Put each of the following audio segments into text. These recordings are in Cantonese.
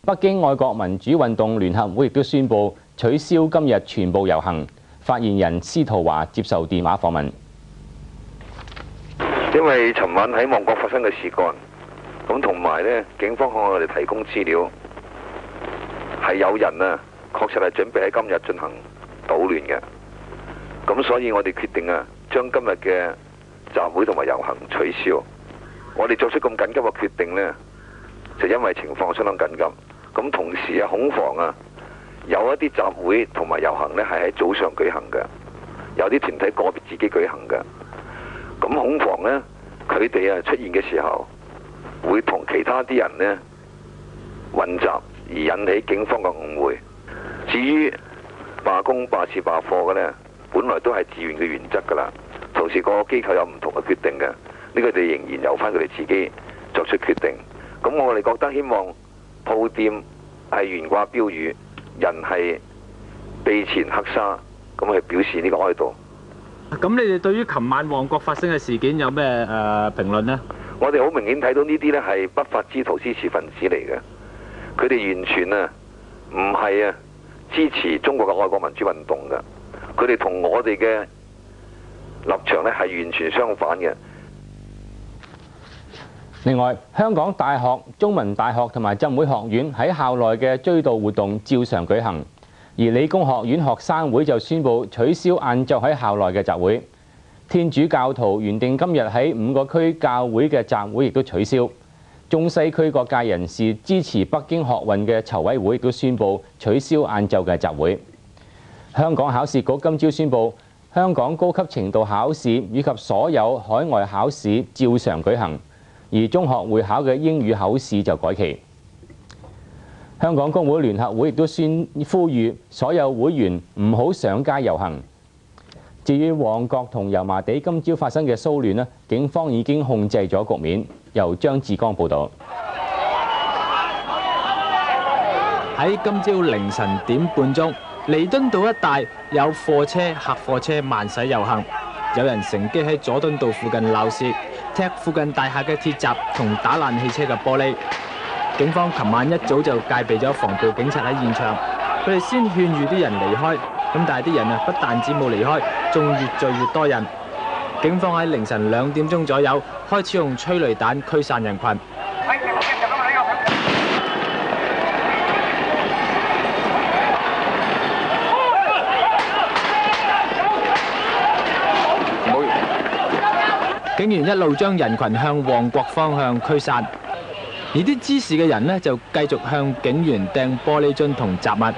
北京愛國民主運動聯合會亦都宣布取消今日全部遊行。發言人司徒華接受電話訪問。因為尋晚喺旺角發生嘅事幹，咁同埋呢警方向我哋提供資料，係有人啊確實係準備喺今日進行搗亂嘅，咁所以我哋決定啊將今日嘅集會同埋遊行取消。我哋作出咁緊急嘅決定呢，就因為情況相當緊急。咁同時啊，恐防啊有一啲集會同埋遊行呢係喺早上舉行嘅，有啲團體個別自己舉行嘅。咁恐防呢，佢哋啊出現嘅時候，會同其他啲人呢混雜，而引起警方嘅誤會。至於罷工、罷市、罷課嘅呢，本來都係自願嘅原則㗎啦。同時個機構有唔同嘅決定嘅，呢個哋仍然由翻佢哋自己作出決定。咁我哋覺得希望鋪店係懸掛標語，人係臂前黑紗，咁去表示呢個哀悼。咁你哋對於琴晚旺角發生嘅事件有咩評論呢？我哋好明顯睇到呢啲呢係不法之徒支持分子嚟嘅，佢哋完全啊唔係啊支持中國嘅愛國民主運動嘅，佢哋同我哋嘅立場呢係完全相反嘅。另外，香港大學、中文大學同埋浸會學院喺校內嘅追悼活動照常舉行。而理工學院學生會就宣布取消晏晝喺校內嘅集會。天主教徒原定今日喺5個區教會嘅集會亦都取消。中西區各界人士支持北京學運嘅籌委會亦都宣布取消晏晝嘅集會。香港考試局今朝宣布，香港高級程度考試以及所有海外考試照常舉行，而中學會考嘅英語考試就改期。香港工會聯合會亦都呼籲所有會員唔好上街遊行。至於旺角同油麻地今朝發生嘅騷亂，警方已經控制咗局面。由張志剛報導。喺今朝凌晨點半鐘，彌敦道一帶有貨車、客貨車慢駛遊行，有人乘機喺佐敦道附近鬧事，踢附近大廈嘅鐵閘同打爛汽車嘅玻璃。警方琴晚一早就戒備咗防暴警察喺現場，佢哋先勸喻啲人離開，咁但係啲人啊不但止冇離開，仲越聚越多人。警方喺凌晨2點鐘左右開始用催淚彈驅散人群。警員一路將人群向旺角方向驅散。而啲滋事嘅人呢，就繼續向警員掟玻璃樽同雜物。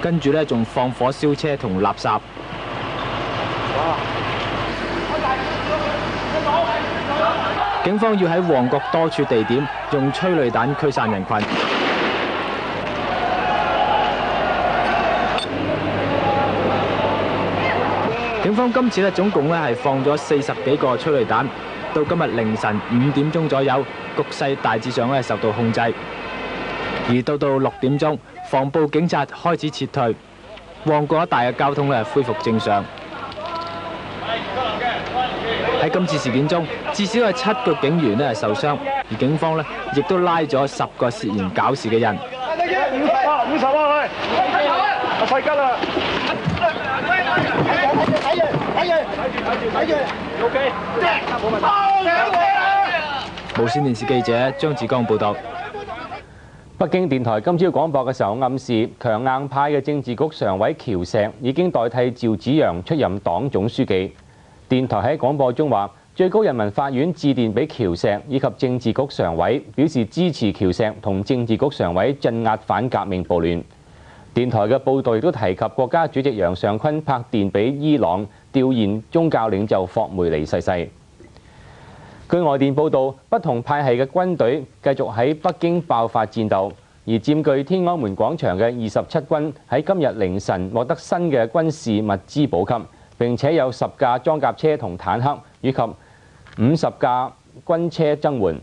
跟住呢，仲放火燒車同垃圾。警方要喺旺角多處地點用催淚彈驅散人群。警方今次咧總共係放咗40幾個催淚彈，到今日凌晨5點鐘左右，局勢大致上受到控制。而到6點鐘，防暴警察開始撤退，旺角一帶嘅交通恢復正常。喺今次事件中，至少有7個警員受傷，而警方亦都拉咗10個涉嫌搞事嘅人。50啊，阿費吉啦！無線電視記者張志剛報道。北京電台今朝廣播嘅時候暗示，強硬派嘅政治局常委喬石已經代替趙紫陽出任黨總書記。電台喺廣播中話，最高人民法院致電俾喬石以及政治局常委，表示支持喬石同政治局常委鎮壓反革命暴亂。電台嘅報導亦都提及國家主席楊尚昆拍電俾伊朗弔唁宗教領袖霍梅尼逝世。據外電報導，不同派系嘅軍隊繼續喺北京爆發戰鬥，而佔據天安門廣場嘅27軍喺今日凌晨獲得新嘅軍事物資補給，並且有10架裝甲車同坦克以及50架軍車增援。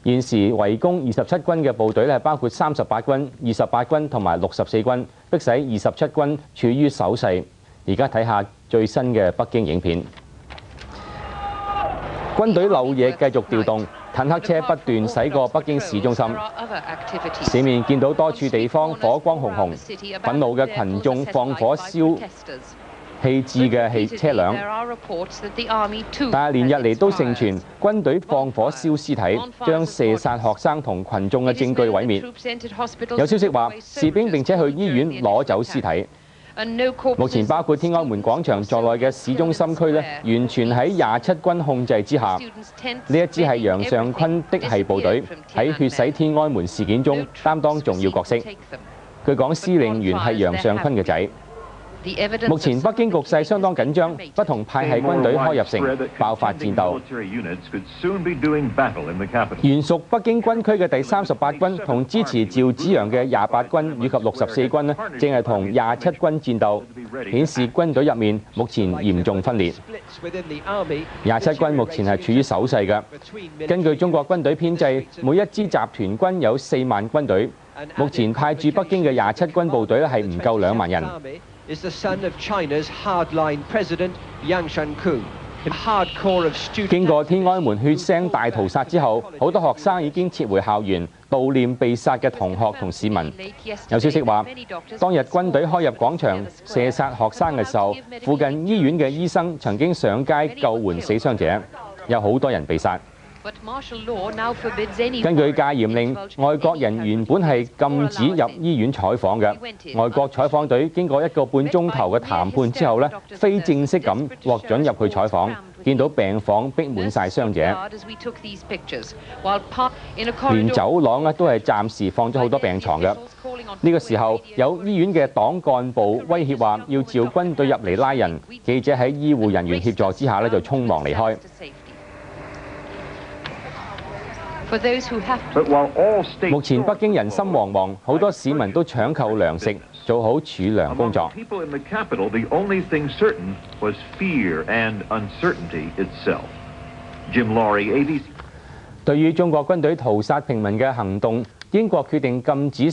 現時圍攻27軍嘅部隊包括38軍、28軍同埋64軍，迫使27軍處於守勢。而家睇下最新嘅北京影片，軍隊漏夜繼續調動，坦克車不斷駛過北京市中心，市面見到多處地方火光紅紅，憤怒嘅群眾放火燒棄置嘅車輛，但係連日嚟都盛傳軍隊放火燒屍體，將射殺學生同群眾嘅證據毀滅。有消息話，士兵並且去醫院攞走屍體。目前包括天安門廣場在內嘅市中心區呢，完全喺27軍控制之下。呢一支係楊尚昆的係部隊，喺血洗天安門事件中擔當重要角色。據講，司令員係楊尚昆嘅仔。目前北京局勢相當緊張，不同派系軍隊開入城，爆發戰鬥。原屬北京軍區嘅第38軍同支持趙紫陽嘅28軍以及64軍呢，正係同27軍戰鬥，顯示軍隊入面目前嚴重分裂。27軍目前係處於守勢嘅。根據中國軍隊編制，每一支集團軍有4萬軍隊，目前派駐北京嘅27軍部隊咧係唔夠2萬人。is the son of China's hardline president Yang Shanku. 經過天安門血腥大屠殺之後，好多學生已經撤回校園，悼念被殺嘅同學同市民。有消息話，當日軍隊開入廣場射殺學生嘅時候，附近醫院嘅醫生曾經上街救援死傷者，有好多人被殺。根據戒嚴令，外國人原本係禁止入醫院採訪嘅。外國採訪隊經過1個半鐘頭嘅談判之後呢，非正式咁獲准入去採訪，見到病房逼滿晒傷者，連走廊呢都係暫時放咗好多病床嘅。呢個時候，有醫院嘅黨幹部威脅話要召軍隊入嚟拉人，記者喺醫護人員協助之下呢就匆忙離開。目前北京人心惶惶，好多市民都搶購糧食，做好儲糧工作。對於中國軍隊屠殺平民嘅行動，英國決定禁止